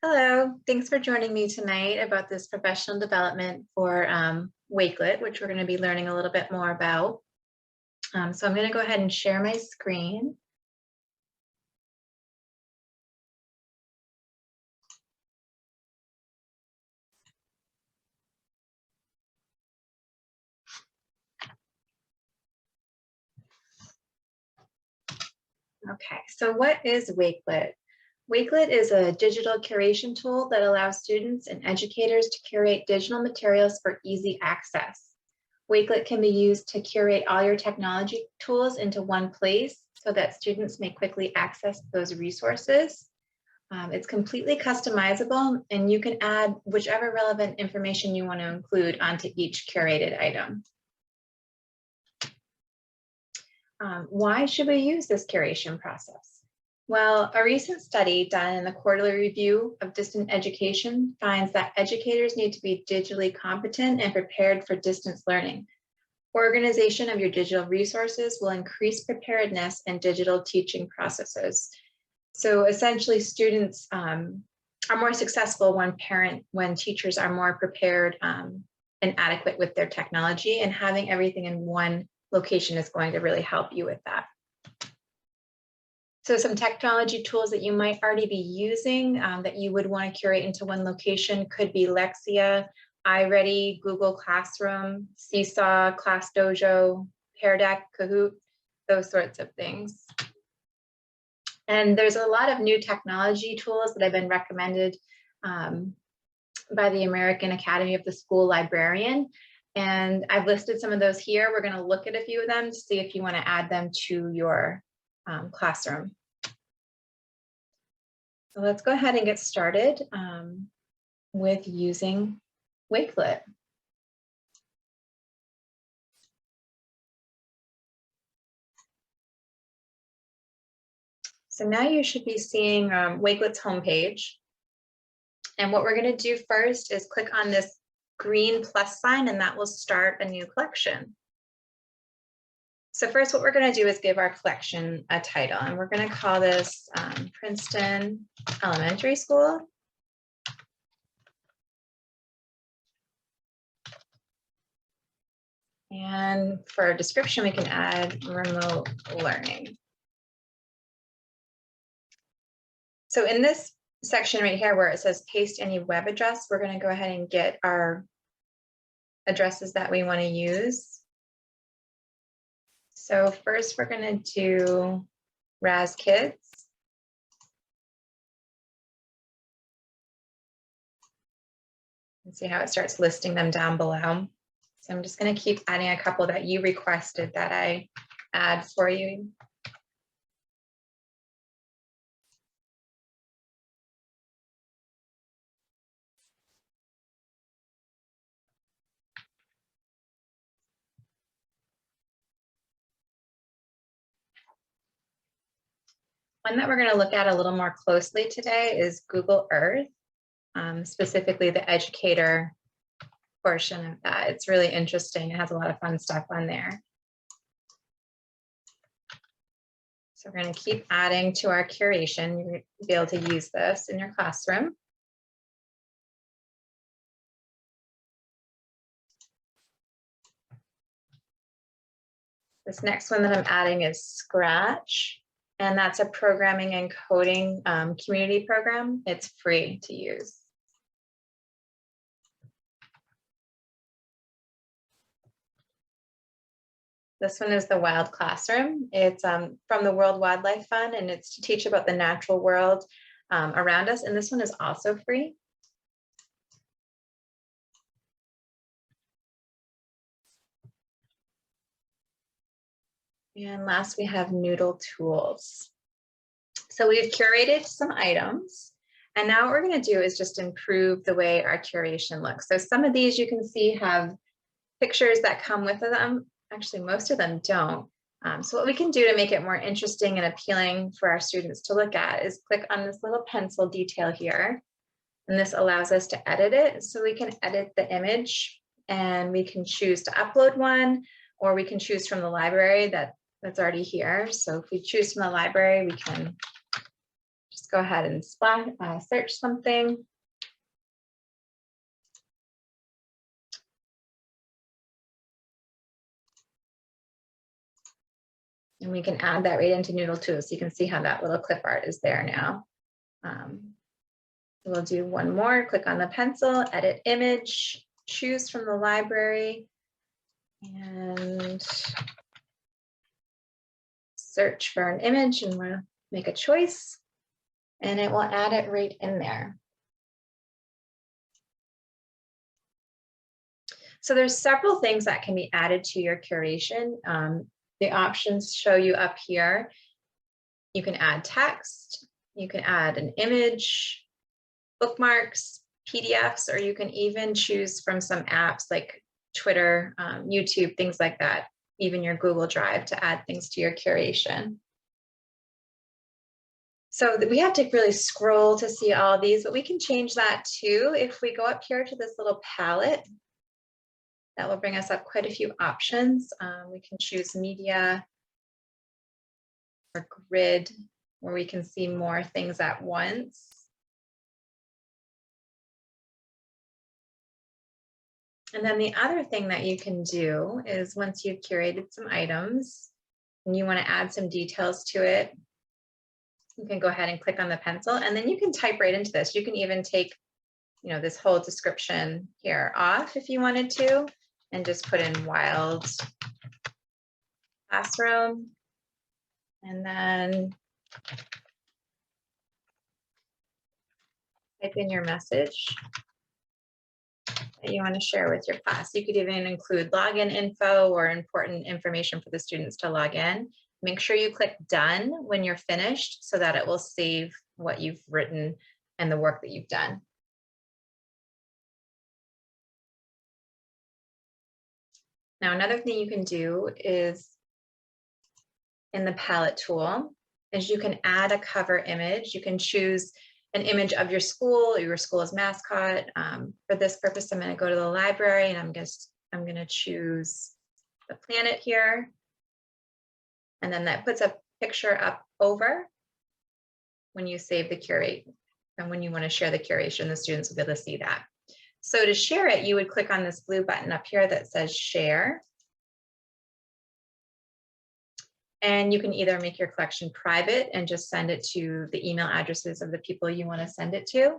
Hello, thanks for joining me tonight about this professional development for Wakelet, which we're going to be learning a little bit more about. So I'm going to go ahead and share my screen. Okay, so what is Wakelet? Wakelet is a digital curation tool that allows students and educators to curate digital materials for easy access. Wakelet can be used to curate all your technology tools into one place so that students may quickly access those resources. It's completely customizable, and you can add whichever relevant information you want to include onto each curated item. Why should we use this curation process? Well, a recent study done in the quarterly review of distant education finds that educators need to be digitally competent and prepared for distance learning. Organization of your digital resources will increase preparedness in digital teaching processes. So essentially, students are more successful when teachers are more prepared and adequate with their technology, and having everything in one location is going to really help you with that. So some technology tools that you might already be using that you would want to curate into one location could be Lexia, iReady, Google Classroom, Seesaw, ClassDojo, Pear Deck, Kahoot, those sorts of things. And there's a lot of new technology tools that have been recommended by the American Academy of the School Librarian. And I've listed some of those here. We're going to look at a few of them to see if you want to add them to your classroom. So let's go ahead and get started with using Wakelet. So now you should be seeing Wakelet's homepage. And what we're going to do first is click on this green plus sign, and that will start a new collection. So first, what we're going to do is give our collection a title, and we're going to call this Princeton Elementary School. And for a description, we can add remote learning. So in this section right here where it says paste any web address, we're going to go ahead and get our addresses that we want to use. So first we're going to do Raz Kids. And see how it starts listing them down below. So I'm just going to keep adding a couple that you requested that I add for you. One that we're going to look at a little more closely today is Google Earth, specifically the educator portion of that. It's really interesting. It has a lot of fun stuff on there. So we're going to keep adding to our curation. You'll be able to use this in your classroom. This next one that I'm adding is Scratch, and that's a programming and coding community program. It's free to use. This one is the Wild Classroom. It's from the World Wildlife Fund, and it's to teach about the natural world around us. And this one is also free. And last, we have Noodle Tools. So we've curated some items, and now what we're going to do is just improve the way our curation looks. So some of these you can see have pictures that come with them. Actually, most of them don't. So what we can do to make it more interesting and appealing for our students to look at is click on this little pencil detail here. And this allows us to edit it. So we can edit the image, and we can choose to upload one, or we can choose from the library that's already here. So if we choose from the library, we can just go ahead and search something. And we can add that right into Noodle too. So you can see how that little clip art is there now. We'll do one more, click on the pencil, edit image, choose from the library, and search for an image, and we'll make a choice, and it will add it right in there. So there's several things that can be added to your curation. The options show you up here. You can add text, you can add an image, bookmarks, PDFs, or you can even choose from some apps like Twitter, YouTube, things like that, even your Google Drive to add things to your curation. So we have to really scroll to see all these, but we can change that too. If we go up here to this little palette, that will bring us up quite a few options. We can choose media or grid, where we can see more things at once. And then the other thing that you can do is once you've curated some items and you want to add some details to it, you can go ahead and click on the pencil, and then you can type right into this. You can even take, this whole description here off if you wanted to, and just put in wild classroom, and then type in your message that you want to share with your class. You could even include login info or important information for the students to log in. Make sure you click done when you're finished so that it will save what you've written and the work that you've done. Now, another thing you can do is in the palette tool is you can add a cover image. You can choose an image of your school or your school's mascot. For this purpose, I'm going to go to the library, and I'm going to choose the planet here. And then that puts a picture up over when you save the curate. And when you want to share the curation, the students will be able to see that. So to share it, you would click on this blue button up here that says share. And you can either make your collection private and just send it to the email addresses of the people you want to send it to,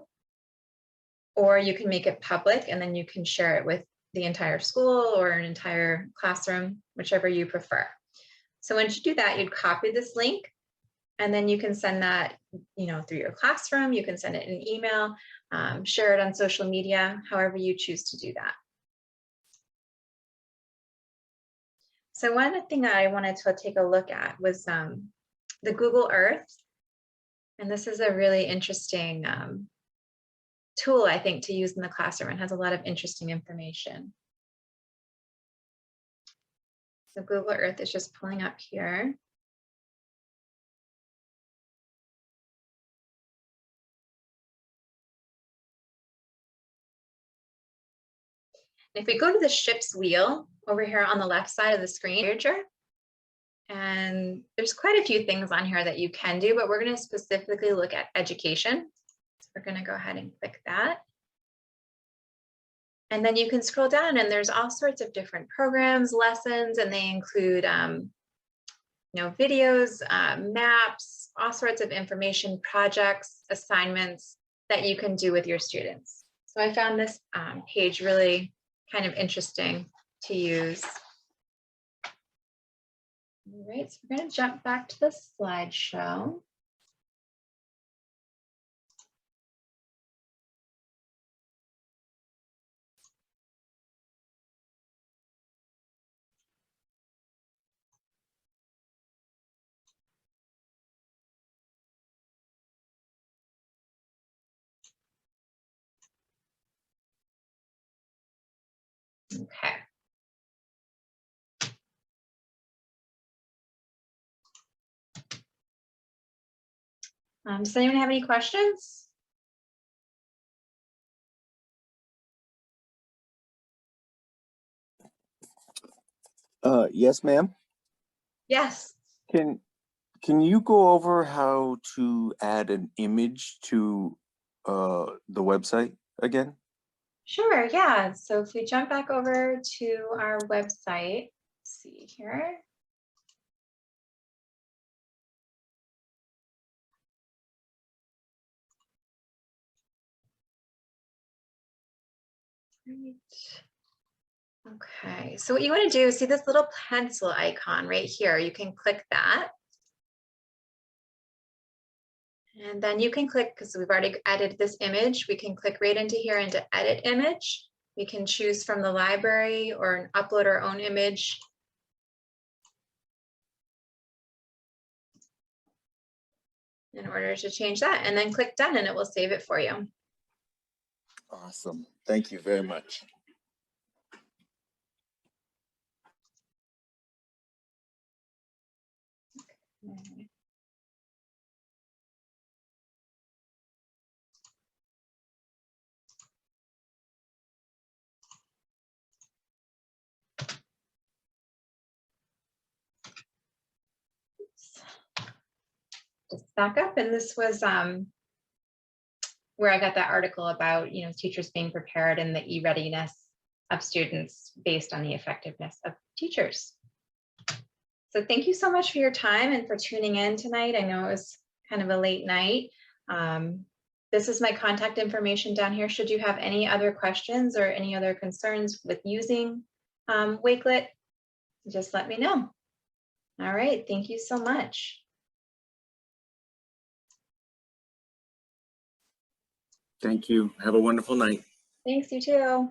or you can make it public and then you can share it with the entire school or an entire classroom, whichever you prefer. So once you do that, you'd copy this link, and then you can send that, through your classroom. You can send it in an email, share it on social media, however you choose to do that. So one thing that I wanted to take a look at was the Google Earth. And this is a really interesting tool, I think, to use in the classroom. It has a lot of interesting information. So Google Earth is just pulling up here. If we go to the ship's wheel over here on the left side of the screen, and there's quite a few things on here that you can do, but we're going to specifically look at education. So we're going to go ahead and click that. And then you can scroll down, and there's all sorts of different programs, lessons, and they include videos, maps, all sorts of information, projects, assignments that you can do with your students. So I found this page really kind of interesting to use. All right, so we're going to jump back to the slideshow. Okay. Does anyone have any questions? Yes, ma'am. Yes. Can Can you go over how to add an image to the website again? Sure, yeah. So if we jump back over to our website, let's see here. Great. Okay, so what you want to do is see this little pencil icon right here. You can click that. And then you can click, because we've already added this image, we can click right into here into edit image. We can choose from the library or upload our own image. In order to change that, and then click done and it will save it for you. Awesome. Thank you very much. Just back up, and this was where I got that article about, teachers being prepared and the e-readiness of students based on the effectiveness of teachers. So thank you so much for your time and for tuning in tonight. I know it was kind of a late night. This is my contact information down here. Should you have any other questions or any other concerns with using Wakelet, just let me know. All right, thank you so much. Thank you. Have a wonderful night. Thanks, you too.